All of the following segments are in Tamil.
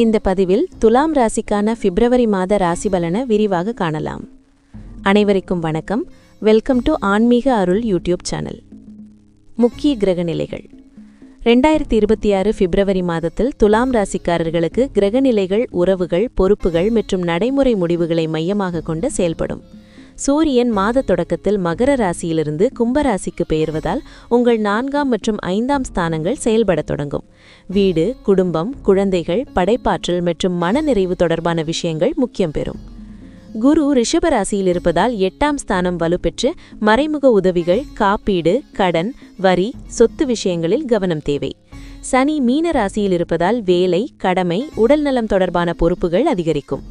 இந்த பதிவில் துலாம் ராசிக்கான பிப்ரவரி மாத ராசிபலனை விரிவாக காணலாம். அனைவருக்கும் வணக்கம். வெல்கம் டு ஆன்மீக அருள் யூடியூப் சேனல். முக்கிய கிரகநிலைகள் 2026 பிப்ரவரி மாதத்தில் துலாம் ராசிக்காரர்களுக்கு கிரகநிலைகள் உறவுகள், பொறுப்புகள் மற்றும் நடைமுறை முடிவுகளை மையமாக கொண்டு செயல்படும். சூரியன் மாத தொடக்கத்தில் மகர ராசியிலிருந்து கும்பராசிக்கு பெயர்வதால் உங்கள் 4ஆம் மற்றும் 5ஆம் ஸ்தானங்கள் செயல்படத் தொடங்கும். வீடு, குடும்பம், குழந்தைகள், படைப்பாற்றல் மற்றும் மனநிறைவு தொடர்பான விஷயங்கள் முக்கியம் பெறும். குரு ரிஷப ராசியில் இருப்பதால் 8ஆம் ஸ்தானம் வலுப்பெற்று மறைமுக உதவிகள், காப்பீடு, கடன், வரி, சொத்து விஷயங்களில் கவனம் தேவை. சனி மீன ராசியில் இருப்பதால் வேலை, கடமை, உடல்நலம் தொடர்பான பொறுப்புகள் அதிகரிக்கும்.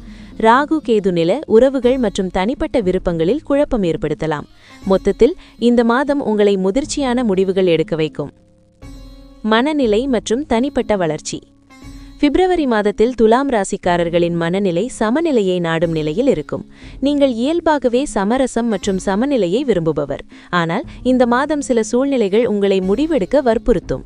ராகு கேது நில உறவுகள் மற்றும் தனிப்பட்ட விருப்பங்களில் குழப்பம் ஏற்படுத்தலாம். மொத்தத்தில் இந்த மாதம் உங்களை முதிர்ச்சியான முடிவுகள் எடுக்க வைக்கும். மனநிலை மற்றும் தனிப்பட்ட வளர்ச்சி. பிப்ரவரி மாதத்தில் துலாம் ராசிக்காரர்களின் மனநிலை சமநிலையை நாடும் நிலையில் இருக்கும். நீங்கள் இயல்பாகவே சமரசம் மற்றும் சமநிலையை விரும்புபவர். ஆனால் இந்த மாதம் சில சூழ்நிலைகள் உங்களை முடிவெடுக்க வற்புறுத்தும்.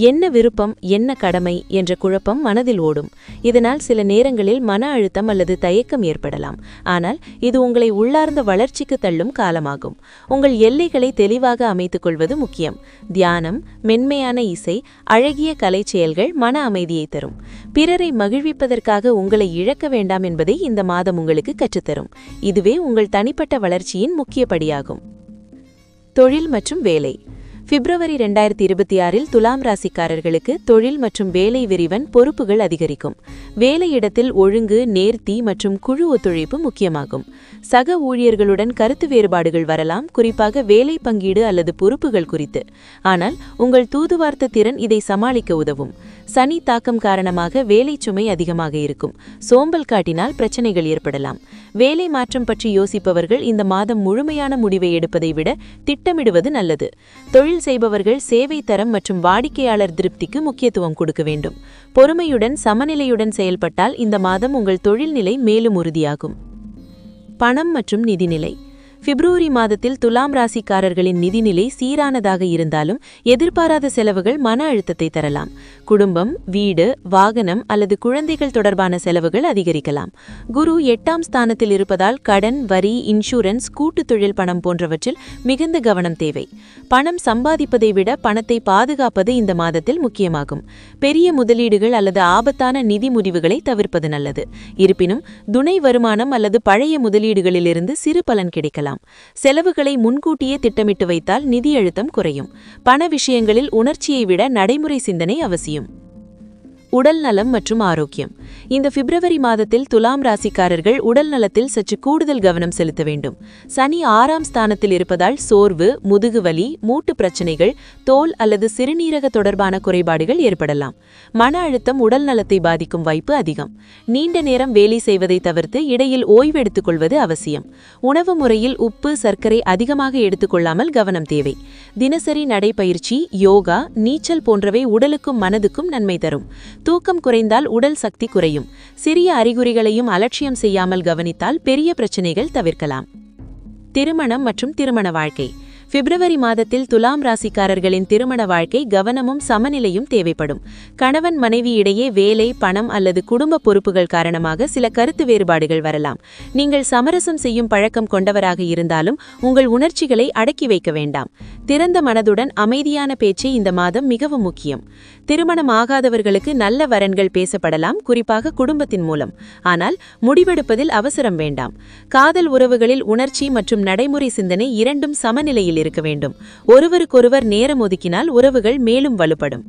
என்ன விருப்பம், என்ன கடமை என்ற குழப்பம் மனதில் ஓடும். இதனால் சில நேரங்களில் மன அழுத்தம் அல்லது தயக்கம் ஏற்படலாம். ஆனால் இது உங்களை உள்ளார்ந்த வளர்ச்சிக்கு தள்ளும் காலமாகும். உங்கள் எல்லைகளை தெளிவாக அமைத்துக் கொள்வது முக்கியம். தியானம், மென்மையான இசை, அழகிய கலை செயல்கள் மன அமைதியை தரும். பிறரை மகிழ்விப்பதற்காக உங்களை இழக்க வேண்டாம் என்பதை இந்த மாதம் உங்களுக்கு கற்றுத்தரும். இதுவே உங்கள் தனிப்பட்ட வளர்ச்சியின் முக்கிய படியாகும். தொழில் மற்றும் வேலை. பிப்ரவரி 2026 துலாம் ராசிக்காரர்களுக்கு தொழில் மற்றும் வேலை விரிவன் பொறுப்புகள் அதிகரிக்கும். வேலையிடத்தில் ஒழுங்கு, நேர்த்தி மற்றும் குழு ஒத்துழைப்பு முக்கியமாகும். சக ஊழியர்களுடன் கருத்து வேறுபாடுகள் வரலாம், குறிப்பாக வேலை பங்கீடு அல்லது பொறுப்புகள் குறித்து. ஆனால் உங்கள் தூதுவார்த்த திறன் இதை சமாளிக்க உதவும். சனி தாக்கம் காரணமாக வேலை சுமை அதிகமாக இருக்கும். சோம்பல் காட்டினால் பிரச்சனைகள் ஏற்படலாம். வேலை மாற்றம் பற்றி யோசிப்பவர்கள் இந்த மாதம் முழுமையான முடிவை எடுப்பதை விட திட்டமிடுவது நல்லது. தொழில் செய்பவர்கள் சேவை தரம் மற்றும் வாடிக்கையாளர் திருப்திக்கு முக்கியத்துவம் கொடுக்க வேண்டும். பொறுமையுடன் சமநிலையுடன் செயல்பட்டால் இந்த மாதம் உங்கள் தொழில்நிலை மேலும் உறுதியாகும். பணம் மற்றும் நிதிநிலை. பிப்ரவரி மாதத்தில் துலாம் ராசிக்காரர்களின் நிதிநிலை சீரானதாக இருந்தாலும் எதிர்பாராத செலவுகள் மன அழுத்தத்தை தரலாம். குடும்பம், வீடு, வாகனம் அல்லது குழந்தைகள் தொடர்பான செலவுகள் அதிகரிக்கலாம். குரு 8ஆம் ஸ்தானத்தில் இருப்பதால் கடன், வரி, இன்சூரன்ஸ், கூட்டுத் தொழில் பணம் போன்றவற்றில் மிகுந்த கவனம் தேவை. பணம் சம்பாதிப்பதை விட பணத்தை பாதுகாப்பது இந்த மாதத்தில் முக்கியமாகும். பெரிய முதலீடுகள் அல்லது ஆபத்தான நிதி முடிவுகளை தவிர்ப்பது நல்லது. இருப்பினும் துணை வருமானம் அல்லது பழைய முதலீடுகளிலிருந்து சிறு பலன் கிடைக்கலாம். செலவுகளை முன்கூட்டியே திட்டமிட்டு வைத்தால் நிதி அழுத்தம் குறையும். பண விஷயங்களில் உணர்ச்சியை விட நடைமுறை சிந்தனை அவசியம். உடல் நலம் மற்றும் ஆரோக்கியம். இந்த பிப்ரவரி மாதத்தில் துலாம் ராசிக்காரர்கள் உடல் நலத்தில் சற்று கூடுதல் கவனம் செலுத்த வேண்டும். சனி 6ஆம் ஸ்தானத்தில் இருப்பதால் சோர்வு, முதுகுவலி, மூட்டு பிரச்சனைகள், தோல் அல்லது சிறுநீரக தொடர்பான குறைபாடுகள் ஏற்படலாம். மன அழுத்தம் உடல் நலத்தை பாதிக்கும் வாய்ப்பு அதிகம். நீண்ட நேரம் வேலை செய்வதை தவிர்த்து இடையில் ஓய்வெடுத்துக் கொள்வது அவசியம். உணவு முறையில் உப்பு, சர்க்கரை அதிகமாக எடுத்துக்கொள்ளாமல் கவனம் தேவை. தினசரி நடைப்பயிற்சி, யோகா, நீச்சல் போன்றவை உடலுக்கும் மனதுக்கும் நன்மை தரும். தூக்கம் குறைந்தால் உடல் சக்தி குறையும். சிறிய அறிகுறிகளையும் அலட்சியம் செய்யாமல் கவனித்தால் பெரிய பிரச்சனைகள் தவிர்க்கலாம். திருமணம் மற்றும் திருமண வாழ்க்கை. பிப்ரவரி மாதத்தில் துலாம் ராசிக்காரர்களின் திருமண வாழ்க்கை கவனமும் சமநிலையும் தேவைப்படும். கணவன் மனைவி இடையே வேலை, பணம் அல்லது குடும்ப பொறுப்புகள் காரணமாக சில கருத்து வேறுபாடுகள் வரலாம். நீங்கள் சமரசம் செய்யும் பழக்கம் கொண்டவராக இருந்தாலும் உங்கள் உணர்ச்சிகளை அடக்கி வைக்க வேண்டாம். திறந்த மனதுடன் அமைதியான பேச்சை இந்த மாதம் மிகவும் முக்கியம். திருமணம் ஆகாதவர்களுக்கு நல்ல வரன்கள் பேசப்படலாம், குறிப்பாக குடும்பத்தின் மூலம். ஆனால் முடிவெடுப்பதில் அவசரம் வேண்டாம். காதல் உறவுகளில் உணர்ச்சி மற்றும் நடைமுறை சிந்தனை இரண்டும் சமநிலையில் இருக்க வேண்டும். ஒருவருக்கொருவர் நேரம் ஒதுக்கினால் உறவுகள் மேலும் வலுப்படும்.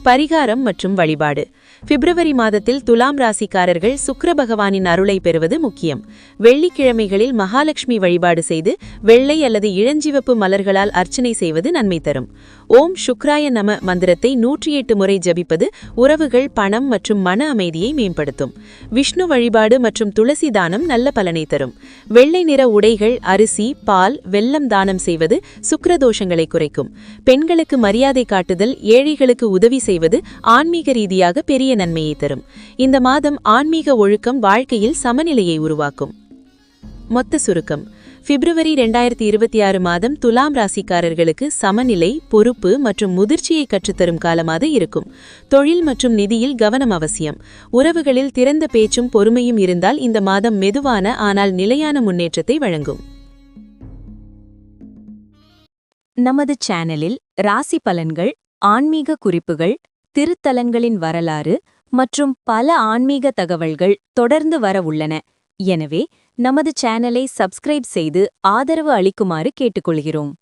பரிகாரம் மற்றும் வழிபாடு. பிப்ரவரி மாதத்தில் துலாம் ராசிக்காரர்கள் சுக்கிர பகவானின் அருளை பெறுவது முக்கியம். வெள்ளிக்கிழமைகளில் மகாலட்சுமி வழிபாடு செய்து வெள்ளை அல்லது இளஞ்சிவப்பு மலர்களால் அர்ச்சனை செய்வது நன்மை தரும். ஓம் சுக்ராய நம மந்திரத்தை 108 முறை ஜபிப்பது உறவுகள், பணம் மற்றும் மன அமைதியை மேம்படுத்தும். விஷ்ணு வழிபாடு மற்றும் துளசி தானம் நல்ல பலனை தரும். வெள்ளை நிற உடைகள், அரிசி, பால், வெல்லம் தானம் செய்வது சுக்கிரதோஷங்களை குறைக்கும். பெண்களுக்கு மரியாதை காட்டுதல், ஏழைகளுக்கு உதவி செய்வது ஆன்மீக ரீதியாக பெரிய நன்மையை தரும். இந்த மாதம் ஆன்மீக ஒழுக்கம் வாழ்க்கையில் சமநிலையை உருவாக்கும். மொத்த சுருக்கம். பிப்ரவரி 2026 மாதம் துலாம் ராசிக்காரர்களுக்கு சமநிலை, பொறுப்பு மற்றும் முதிர்ச்சியை கற்றுத்தரும் காலமாக இருக்கும். தொழில் மற்றும் நிதியில் கவனம் அவசியம். உறவுகளில் திறந்த பேச்சும் பொறுமையும் இருந்தால் இந்த மாதம் மெதுவான ஆனால் நிலையான முன்னேற்றத்தை வழங்கும். நமது சேனலில் ராசி பலன்கள், ஆன்மீக குறிப்புகள், திருத்தலங்களின் வரலாறு மற்றும் பல ஆன்மீக தகவல்கள் தொடர்ந்து வர உள்ளன. எனவே நமது சேனலை சப்ஸ்கிரைப் செய்து ஆதரவு அளிக்குமாறு கேட்டுக்கொள்கிறோம்.